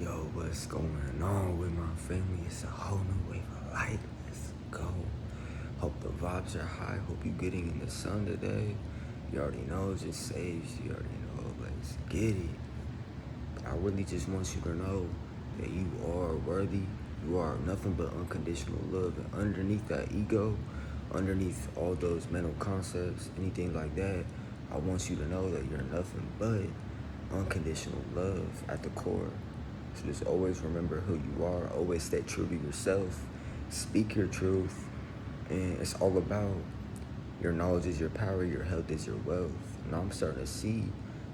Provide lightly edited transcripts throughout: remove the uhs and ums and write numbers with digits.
Yo, what's going on with my family? It's a whole new wave of life. Let's go. Hope the vibes are high. Hope you getting in the sun today. You already know, it just saves. You already know, let's get it. But I really just want you to know that you are worthy. You are nothing but unconditional love. And underneath that ego, underneath all those mental concepts, anything like that, I want you to know that you're nothing but unconditional love at the core. So just always remember who you are. Always stay true to yourself. Speak your truth. And it's all about your knowledge is your power, your health is your wealth. And I'm starting to see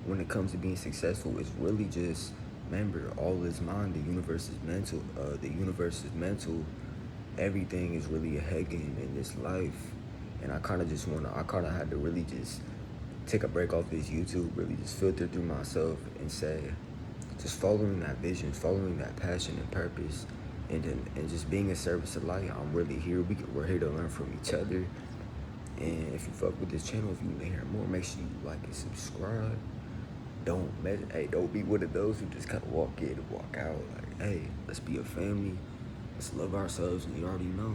when it comes to being successful, it's really just remember all is mind. The universe is mental. Everything is really a head game in this life. And I kind of had to really just take a break off this YouTube, really just filter through myself and say, just following that vision, following that passion and purpose, and just being a service of light. I'm really here. We're here to learn from each other. And if you fuck with this channel, if you want to hear more, make sure you like and subscribe. Don't be one of those who just kind of walk in and walk out. Like, hey, let's be a family. Let's love ourselves, and you already know.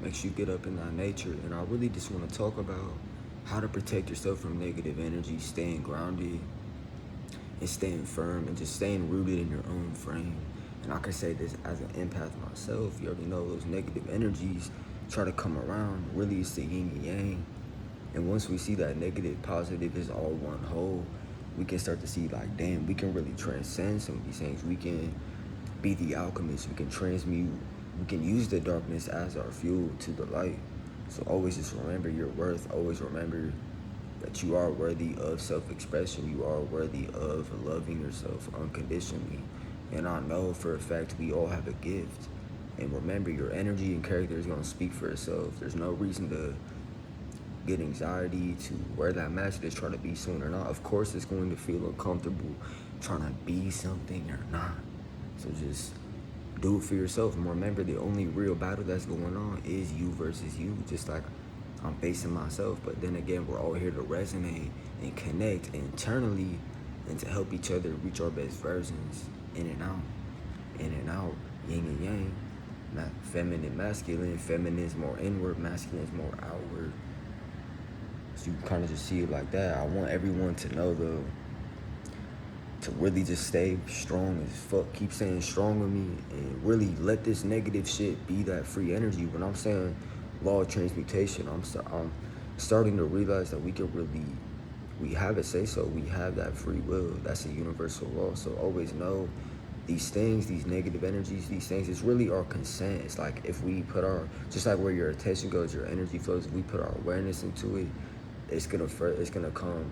Make sure you get up in that nature. And I really just want to talk about how to protect yourself from negative energy, staying grounded, and staying firm, and just staying rooted in your own frame. And I can say this as an empath myself. You already know those negative energies try to come around. Really, it's the yin and yang. And once we see that negative, positive is all one whole, we can start to see like, damn, we can really transcend some of these things. We can be the alchemist. We can transmute. We can use the darkness as our fuel to the light. So always just remember your worth. Always remember that you are worthy of self-expression. You are worthy of loving yourself unconditionally. And I know for a fact we all have a gift. And remember, your energy and character is going to speak for itself. There's no reason to get anxiety to wear that mask to try to be someone or not. Of course, it's going to feel uncomfortable trying to be something or not. So just do it for yourself. And remember, the only real battle that's going on is you versus you. Just like I'm facing myself. But then again, we're all here to resonate and connect internally and to help each other reach our best versions. In and out, yin and yang. Not feminine, masculine. Feminine is more inward, masculine is more outward. So you kind of just see it like that. I want everyone to know, though, to really just stay strong as fuck. Keep staying strong with me and really let this negative shit be that free energy. When I'm saying law of transmutation, I'm starting to realize that we have a say-so. We have that free will. That's a universal law. So always know these things, these negative energies, these things, it's really our consent. It's like if we put just like where your attention goes, your energy flows, if we put our awareness into it, it's gonna come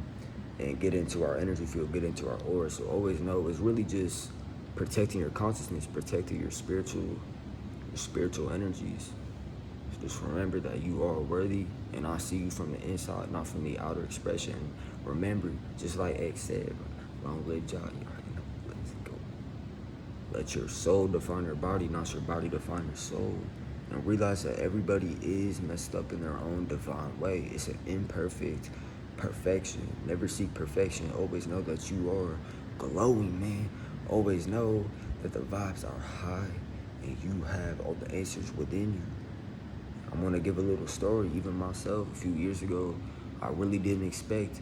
and get into our energy field, get into our aura. So always know it's really just protecting your consciousness, protecting your spiritual energies. So just remember that you are worthy, and I see you from the inside, not from the outer expression. Remember, just like X said, long live Jah. Let's go. Let your soul define your body, not your body define your soul. And realize that everybody is messed up in their own divine way. It's an imperfect perfection. Never seek perfection. Always know that you are glowing, man. Always know that the vibes are high and you have all the answers within you. I'm gonna give a little story. Even myself, a few years ago, I really didn't expect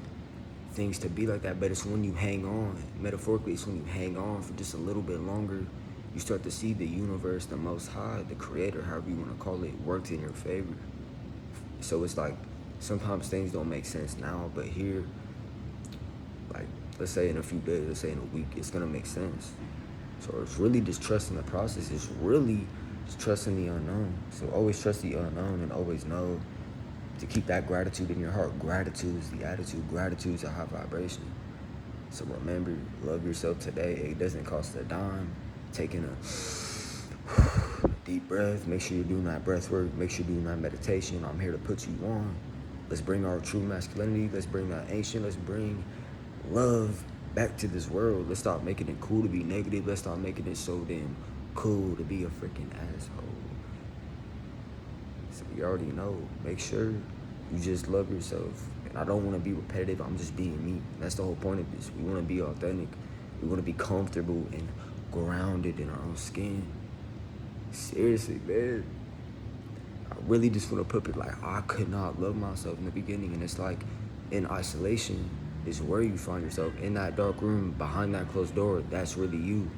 things to be like that, but it's when you hang on, metaphorically, it's when you hang on for just a little bit longer, you start to see the universe, the Most High, the Creator, however you want to call it, worked in your favor. So it's like, sometimes things don't make sense now, but here, like, let's say in a few days, let's say in a week, it's gonna make sense. So it's really just trusting the process. It's really just trusting the unknown. So always trust the unknown and always know to keep that gratitude in your heart. Gratitude is the attitude. Gratitude is a high vibration. So remember, love yourself today. It doesn't cost a dime. Taking a deep breath. Make sure you're doing that breath work. Make sure you're doing that meditation. I'm here to put you on. Let's bring our true masculinity. Let's bring that ancient. Let's bring love back to this world. Let's stop making it cool to be negative. Let's stop making it so damn cool to be a freaking asshole. So you already know. Make sure you just love yourself. And I don't want to be repetitive. I'm just being me. That's the whole point of this. We want to be authentic. We want to be comfortable in grounded in our own skin. Seriously, man. I really just want to put it like, I could not love myself in the beginning. And it's like, in isolation is where you find yourself. In that dark room, behind that closed door, that's really you.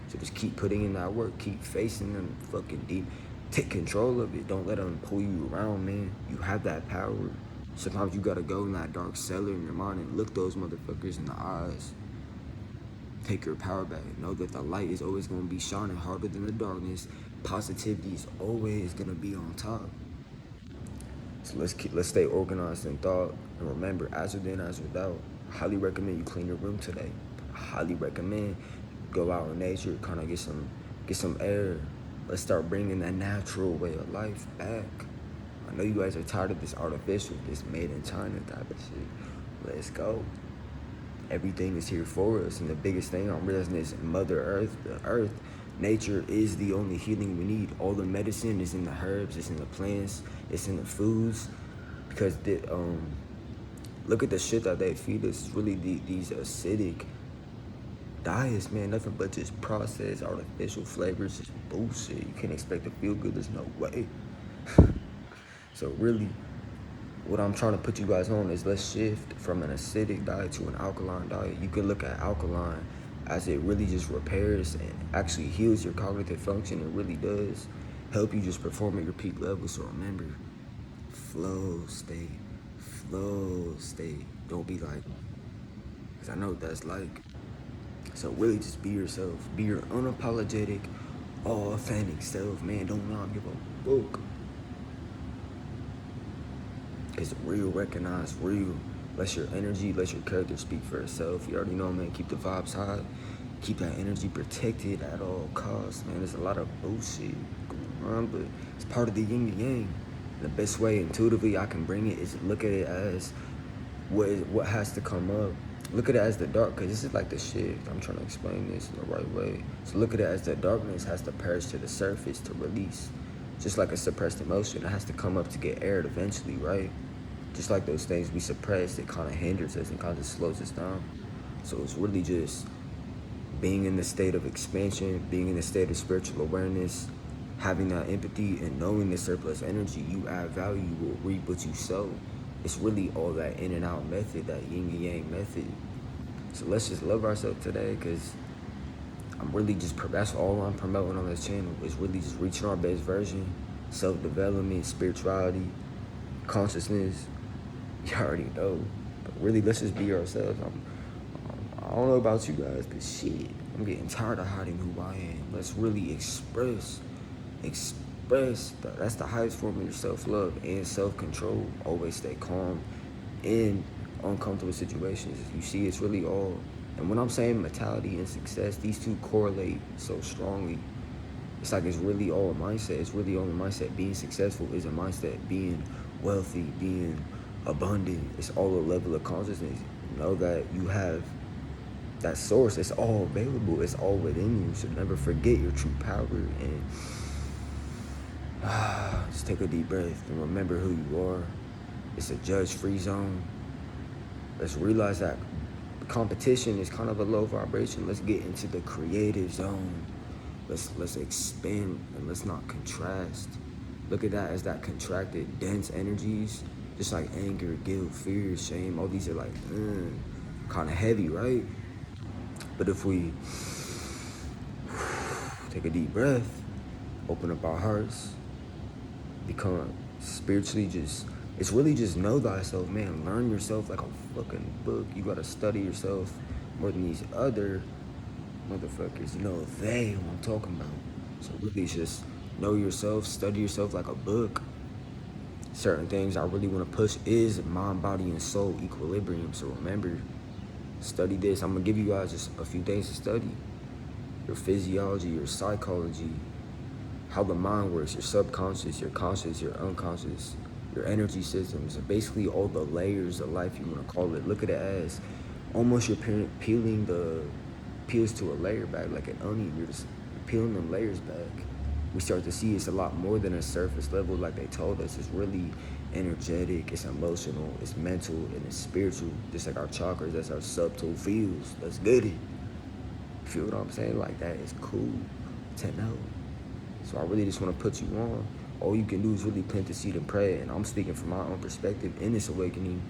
So just keep putting in that work. Keep facing them fucking deep. Take control of it. Don't let them pull you around, man. You have that power. Sometimes you gotta go in that dark cellar in your mind and look those motherfuckers in the eyes. Take your power back. Know that the light is always gonna be shining harder than the darkness. Positivity is always gonna be on top. So let's stay organized in thought, and remember, as within, as without. I highly recommend you clean your room today. I highly recommend go out in nature, kind of get some air. Let's start bringing that natural way of life back. I know you guys are tired of this artificial, this made in China type of shit. Let's go. Everything is here for us, and the biggest thing I'm realizing is Mother Earth, the earth, nature is the only healing we need. All the medicine is in the herbs, it's in the plants, it's in the foods, because look at the shit that they feed us. It's really these acidic diets, man. Nothing but just processed, artificial flavors, just bullshit. You can't expect to feel good. There's no way. So really, what I'm trying to put you guys on is, let's shift from an acidic diet to an alkaline diet. You can look at alkaline as it really just repairs and actually heals your cognitive function. It really does help you just perform at your peak level. So remember, flow state, flow state. Don't be like, because I know what that's like. So really just be yourself. Be your unapologetic, authentic self, man. Don't not give a fuck. It's real, recognize real. Let your energy, let your character speak for itself. You already know, man. Keep the vibes high. Keep that energy protected at all costs, man. There's a lot of bullshit going on, but it's part of the yin and yang. The best way intuitively I can bring it is look at it as what has to come up. Look at it as the dark, because this is like the shift. I'm trying to explain this in the right way. So look at it as the darkness has to perish to the surface to release. Just like a suppressed emotion, it has to come up to get aired eventually, right? Just like those things we suppress, it kind of hinders us and kind of slows us down. So it's really just being in the state of expansion, being in the state of spiritual awareness, having that empathy and knowing the surplus energy you add value, you will reap what you sow. It's really all that in and out method, that yin and yang method. So let's just love ourselves today, because I'm really just, that's all I'm promoting on this channel, is really just reaching our best version, self-development, spirituality, consciousness. You already know. But really, let's just be ourselves. I don't know about you guys, but shit, I'm getting tired of hiding who I am. Let's really express. That's the highest form of your self-love and self-control. Always stay calm in uncomfortable situations. You see, it's really all. And when I'm saying mentality and success, these two correlate so strongly. It's like it's really all a mindset. It's really all a mindset. Being successful is a mindset. Being wealthy, being abundant, it's all a level of consciousness. Know that you have that source. It's all available. It's all within you. So never forget your true power, and just take a deep breath and remember who you are. It's a judge-free zone. Let's realize that competition is kind of a low vibration. Let's get into the creative zone. Let's expand, and let's not contrast. Look at that as that contracted, dense energies, just like anger, guilt, fear, shame. All these are like kind of heavy, right? But if we take a deep breath, open up our hearts, become spiritually it's really just know thyself, man. Learn yourself like a fucking book. You gotta study yourself more than these other motherfuckers. You know, who I'm talking about. So really just know yourself, study yourself like a book. Certain things I really want to push is mind, body, and soul equilibrium. So remember, study this. I'm gonna give you guys just a few things to study. Your physiology, your psychology, how the mind works, your subconscious, your conscious, your unconscious, your energy systems, and basically all the layers of life you want to call it. Look at it as almost you're peeling the peels to a layer back, like an onion. You're just peeling them layers back. We start to see it's a lot more than a surface level like they told us. It's really energetic, it's emotional, it's mental, and it's spiritual. Just like our chakras, that's our subtle fields. Let's get it. feel what I'm saying? Like, that is cool to know. So I really just want to put you on. All you can do is really plant the seed and pray. And I'm speaking from my own perspective in this awakening,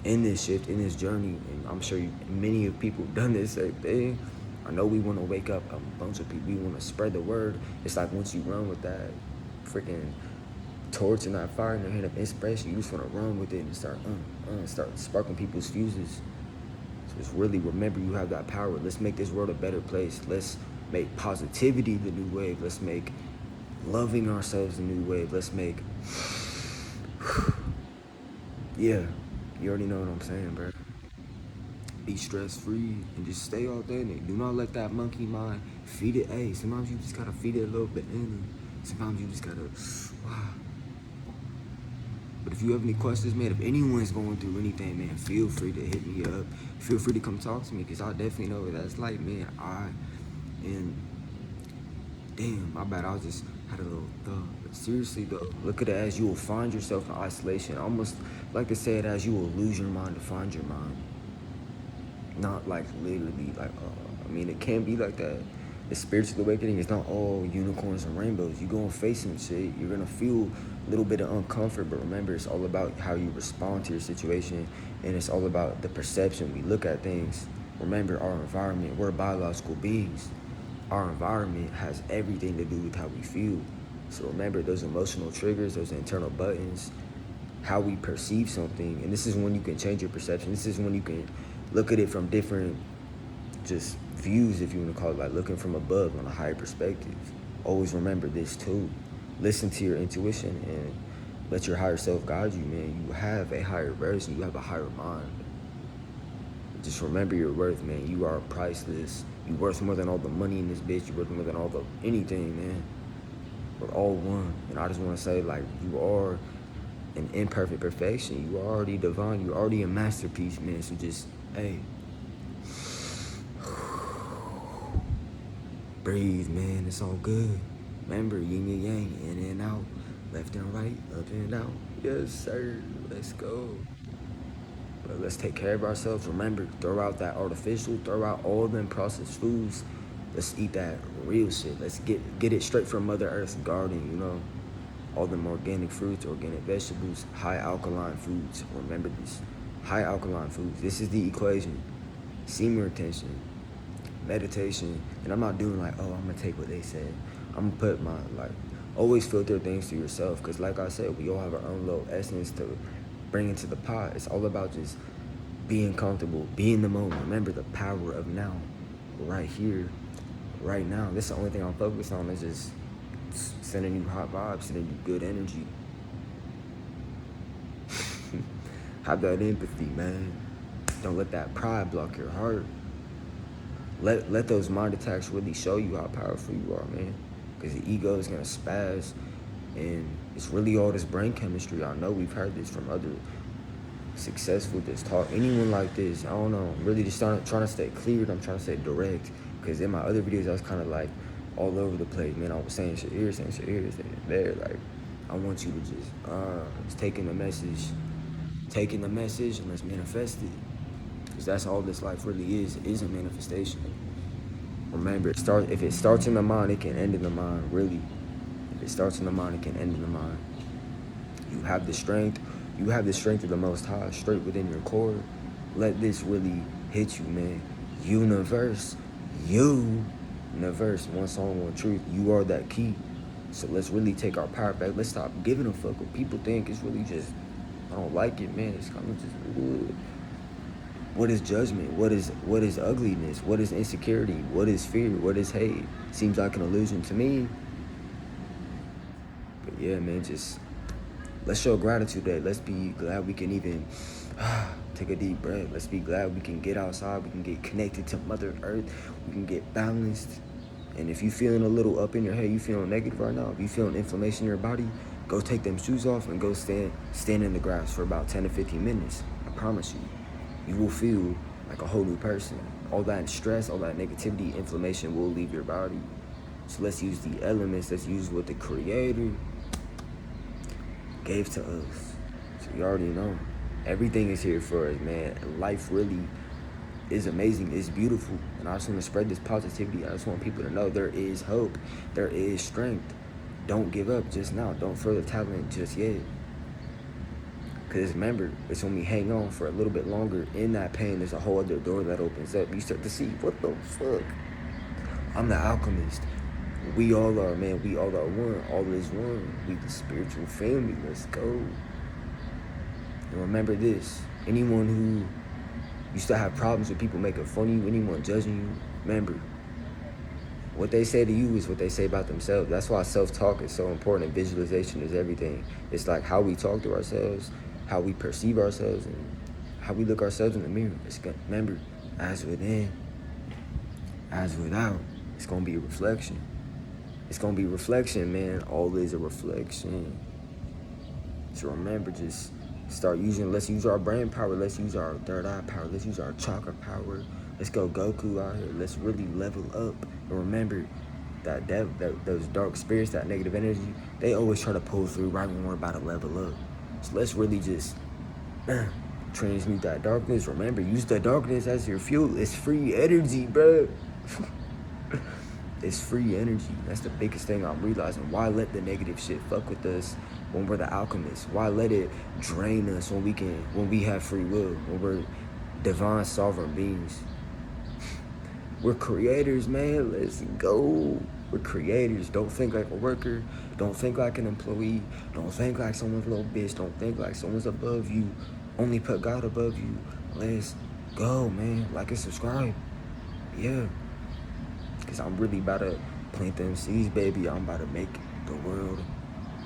in this shift, in this journey. And I'm sure many of people have done this same thing. I know we want to wake up a bunch of people. We want to spread the word. It's like once you run with that freaking torch and that fire in their hand of inspiration, you just want to run with it and start sparking people's fuses. So just really remember you have that power. Let's make this world a better place. Let's make positivity the new wave. Let's make loving ourselves the new wave. Let's make, yeah, you already know what I'm saying, bro. Be stress-free and just stay authentic. Do not let that monkey mind feed it. Hey, sometimes you just gotta feed it a little bit in. Sometimes you just gotta, wow. But if you have any questions, man, if anyone's going through anything, man, feel free to hit me up. Feel free to come talk to me, because I definitely know what that's like, man. And damn, my bad, I was just had a little thought. But seriously, though, look at it as you will find yourself in isolation. Almost like to say it as you will lose your mind to find your mind. Not like literally, like, I mean, it can be like that. The spiritual awakening is not all unicorns and rainbows. You're gonna face some shit. You're gonna feel a little bit of uncomfort, but remember, it's all about how you respond to your situation, and it's all about the perception we look at things. Remember, our environment, we're biological beings. Our environment has everything to do with how we feel. So remember, those emotional triggers, those internal buttons, how we perceive something, and this is when you can change your perception. This is when you can look at it from different just views, if you want to call it, like looking from above on a higher perspective. Always remember this too. Listen to your intuition and let your higher self guide you, man. You have a higher version. You have a higher mind. Just remember your worth, man. You are priceless. You're worth more than all the money in this bitch. You're worth more than all the anything, man. We're all one. And I just want to say, like, you are an imperfect perfection. You are already divine. You're already a masterpiece, man. So just, hey, breathe, man. It's all good. Remember, yin and yang, in and out, left and right, up and down. Yes, sir. Let's go. But let's take care of ourselves. Remember, throw out that artificial, throw out all them processed foods. Let's eat that real shit. Let's get it straight from Mother Earth's garden, you know? All them organic fruits, organic vegetables, high alkaline foods. Remember this. High alkaline foods. This is the equation. Semen retention, meditation. And I'm not doing like, oh, I'm gonna take what they said. I'm gonna put my, like, always filter things to yourself. Because like I said, we all have our own little essence to bring into the pot. It's all about just being comfortable, be in the moment. Remember the power of now, right here, right now. This is the only thing I'm focused on, is just sending you hot vibes, sending you good energy. Have that empathy, man. Don't let that pride block your heart. Let those mind attacks really show you how powerful you are, man. Because the ego is gonna spaz, and it's really all this brain chemistry. I know we've heard this from other successful just talk. Anyone like this, I don't know. I'm really just trying to stay clear. I'm trying to stay direct. Because in my other videos, I was kind of like all over the place, man. I was saying shit here, saying shit here, saying it there. Like, I want you to just taking the message, and let's manifest it. Because that's all this life really is a manifestation. Remember, if it starts in the mind, it can end in the mind, really. If it starts in the mind, it can end in the mind. You have the strength of the Most High straight within your core. Let this really hit you, man. Universe, one song, one truth. You are that key. So let's really take our power back. Let's stop giving a fuck what people think. It's really just, I don't like it, man. It's kind of just, ugh. What is judgment? What is ugliness? What is insecurity? What is fear? What is hate? Seems like an illusion to me. But yeah, man, just let's show gratitude today. Let's be glad we can even take a deep breath. Let's be glad we can get outside. We can get connected to Mother Earth. We can get balanced. And if you're feeling a little up in your head, you feeling negative right now, if you feeling inflammation in your body, go take them shoes off and go stand in the grass for about 10 to 15 minutes. I promise you. You will feel like a whole new person. All that stress, all that negativity, inflammation will leave your body. So let's use the elements. Let's use what the Creator gave to us. So you already know. Everything is here for us, man. Life really is amazing, it's beautiful. And I just want to spread this positivity. I just want people to know there is hope, there is strength. Don't give up just now. Don't throw the talent just yet. Because remember, it's when we hang on for a little bit longer in that pain, there's a whole other door that opens up. You start to see, what the fuck? I'm the alchemist. We all are, man. We all are one. All is one. We the spiritual family. Let's go. And remember this. Anyone who used to have problems with people making fun of you, anyone judging you, remember, what they say to you is what they say about themselves. That's why self-talk is so important and visualization is everything. It's like how we talk to ourselves, how we perceive ourselves, and how we look ourselves in the mirror. Remember, as within, as without, it's going to be a reflection. It's going to be reflection, man. All is a reflection. So remember, just start using, let's use our brain power. Let's use our third eye power. Let's use our chakra power. Let's go Goku out here. Let's really level up. And remember, that those dark spirits, that negative energy, they always try to pull through right when we're about to level up. So let's really just transmute that darkness. Remember, use the darkness as your fuel. It's free energy, bro. It's free energy. That's the biggest thing I'm realizing. Why let the negative shit fuck with us when we're the alchemists? Why let it drain us when we have free will, when we're divine sovereign beings? We're creators, man. Let's go. We're creators. Don't think like a worker. Don't think like an employee. Don't think like someone's little bitch. Don't think like someone's above you. Only put God above you. Let's go, man. Like and subscribe. Yeah. Because I'm really about to plant them seeds, baby. I'm about to make the world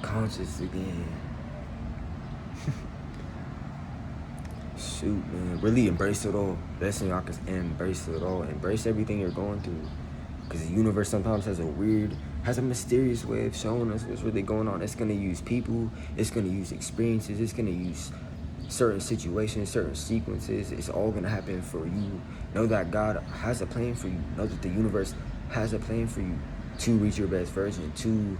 conscious again. Shoot, man. Really embrace it all. Best thing I can embrace it all. Embrace everything you're going through. Because the universe sometimes has a mysterious way of showing us what's really going on. It's going to use people. It's going to use experiences. It's going to use certain situations, certain sequences. It's all going to happen for you. Know that God has a plan for you. Know that the universe has a plan for you to reach your best version, to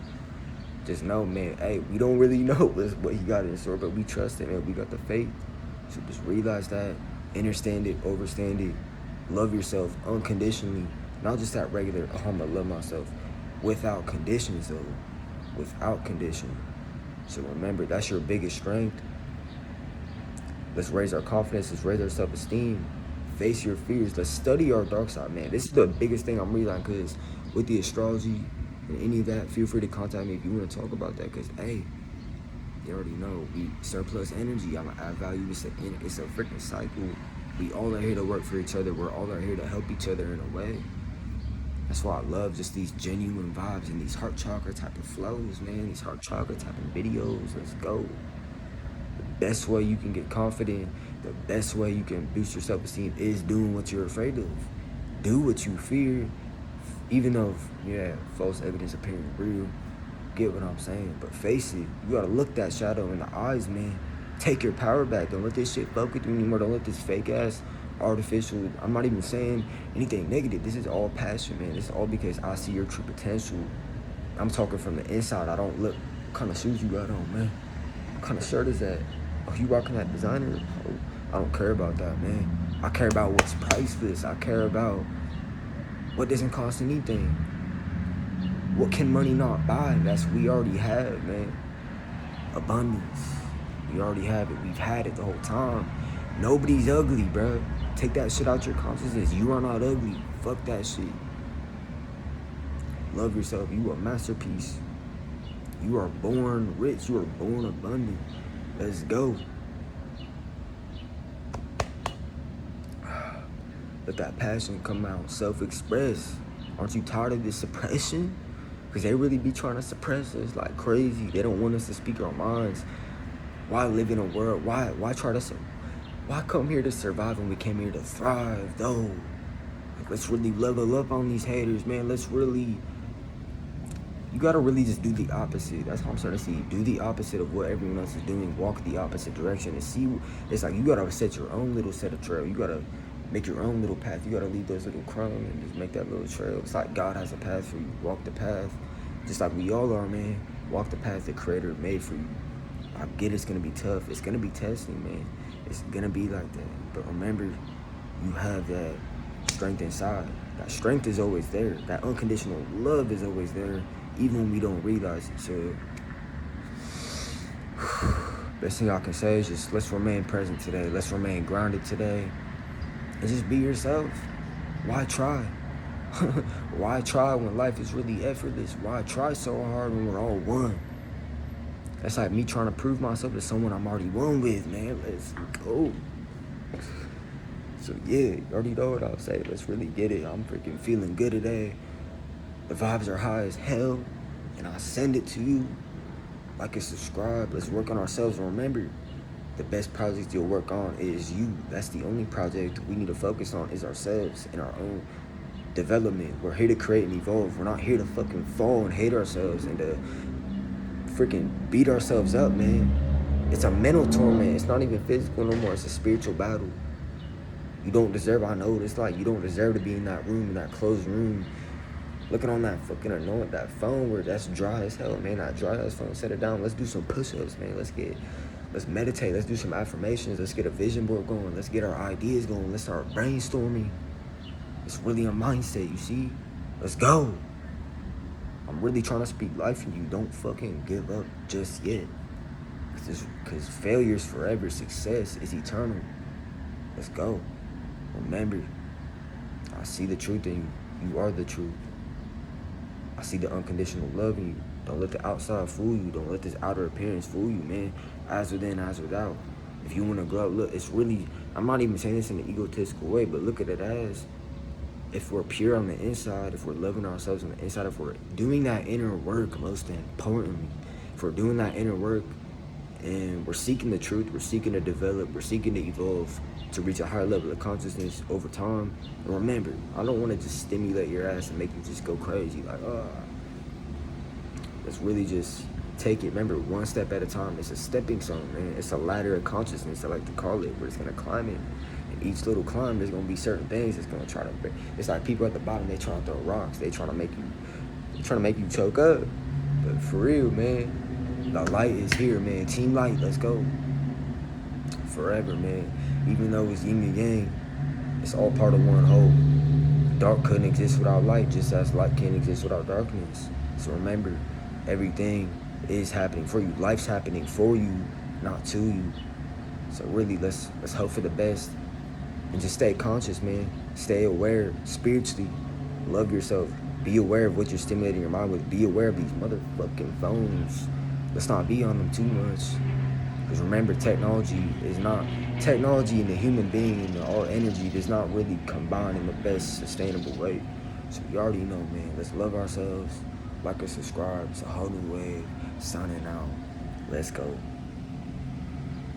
just know, man, hey, we don't really know what he got in store, but we trust it, man. We got the faith. So just realize that, understand it, overstand it, love yourself unconditionally, not just that regular, oh, I'm gonna love myself, without conditions though, without condition. So remember, that's your biggest strength. Let's raise our confidence, let's raise our self-esteem, face your fears, let's study our dark side, man. This is the biggest thing I'm realizing, because with the astrology and any of that, feel free to contact me if you want to talk about that, because, hey, you already know, we surplus energy. I'm gonna add value. It's a freaking cycle. We all are here to work for each other. We're all are here to help each other in a way. That's why I love just these genuine vibes and these heart chakra type of flows, man. These heart chakra type of videos. Let's go. The best way you can get confident, the best way you can boost your self-esteem is doing what you're afraid of. Do what you fear, even though, yeah, false evidence appearing real. Get what I'm saying? But face it. You gotta look that shadow in the eyes, man. Take your power back. Don't let this shit fuck with you anymore. Don't let this fake ass, artificial, I'm not even saying anything negative. This is all passion, man. This is all because I see your true potential. I'm talking from the inside. I don't look, what kind of shoes you got on, man? What kind of shirt is that? Oh, you rocking that designer? Oh, I don't care about that, man. I care about what's priceless. I care about what doesn't cost anything. What can money not buy? That's we already have, man. Abundance. We already have it. We've had it the whole time. Nobody's ugly, bro. Take that shit out your consciousness. You are not ugly. Fuck that shit. Love yourself. You are a masterpiece. You are born rich. You are born abundant. Let's go. Let that passion come out. Self-express. Aren't you tired of this suppression? Because they really be trying to suppress us like crazy. They don't want us to speak our minds. Why live in a world? Why come here to survive when we came here to thrive, though? Like, let's really level up on these haters, man. You gotta really just do the opposite. That's how I'm starting to see. Do the opposite of what everyone else is doing. Walk the opposite direction and see. It's like you gotta set your own little set of trail. You gotta make your own little path. You gotta leave those little crumbs and just make that little trail. It's like God has a path for you. Walk the path. Just like we all are, man. Walk the path the Creator made for you. I get it's gonna be tough. It's gonna be testing, man. It's gonna be like that. But remember, you have that strength inside. That strength is always there. That unconditional love is always there, even when we don't realize it. So, best thing I can say is just let's remain present today. Let's remain grounded today. And just be yourself. Why try? Why try when life is really effortless? Why try so hard when we're all one? That's like me trying to prove myself to someone I'm already one with, man. Let's go. So yeah, you already know what I'll say. Let's really get it. I'm freaking feeling good today. The vibes are high as hell. And I send it to you. Like and subscribe. Let's work on ourselves. And remember, the best project you'll work on is you. That's the only project we need to focus on is ourselves and our own development. We're here to create and evolve. We're not here to fucking fall and hate ourselves and to freaking beat ourselves up, man. It's a mental torment. It's not even physical no more. It's a spiritual battle. You don't deserve, I know, it's like you don't deserve to be in that room, in that closed room, looking on that fucking annoying, that phone where that's dry as hell, man. That dry ass phone, set it down. Let's do some push-ups, man. Let's meditate. Let's do some affirmations. Let's get a vision board going. Let's get our ideas going. Let's start brainstorming. It's really a mindset, you see? Let's go. I'm really trying to speak life in you. Don't fucking give up just yet. Because failure is forever. Success is eternal. Let's go. Remember, I see the truth in you. You are the truth. I see the unconditional love in you. Don't let the outside fool you. Don't let this outer appearance fool you, man. As within, as without. If you want to grow up, look, it's really, I'm not even saying this in an egotistical way, but look at it as, if we're pure on the inside, if we're loving ourselves on the inside, if we're doing that inner work, most importantly, if we're doing that inner work and we're seeking the truth, we're seeking to develop, we're seeking to evolve to reach a higher level of consciousness over time. And remember, I don't want to just stimulate your ass and make you just go crazy. Like, let's really just take it. Remember, one step at a time. It's a stepping stone, man. It's a ladder of consciousness, I like to call it. We're just going to climb it. And each little climb, there's going to be certain things that's going to try to break. It's like people at the bottom, they trying to throw rocks. They trying to make you choke up. But for real, man, the light is here, man. Team light, let's go. Forever, man. Even though it's yin and yang, it's all part of one whole. Dark couldn't exist without light, just as light can't exist without darkness. So remember, everything is happening for you. Life's happening for you, not to you. So really, let's hope for the best. And just stay conscious, man. Stay aware spiritually. Love yourself. Be aware of what you're stimulating your mind with. Be aware of these motherfucking phones. Let's not be on them too much. Because remember, technology and the human being and all energy does not really combine in the best sustainable way. So you already know, man. Let's love ourselves. Like and subscribe. It's a whole new wave. Signing out. Let's go.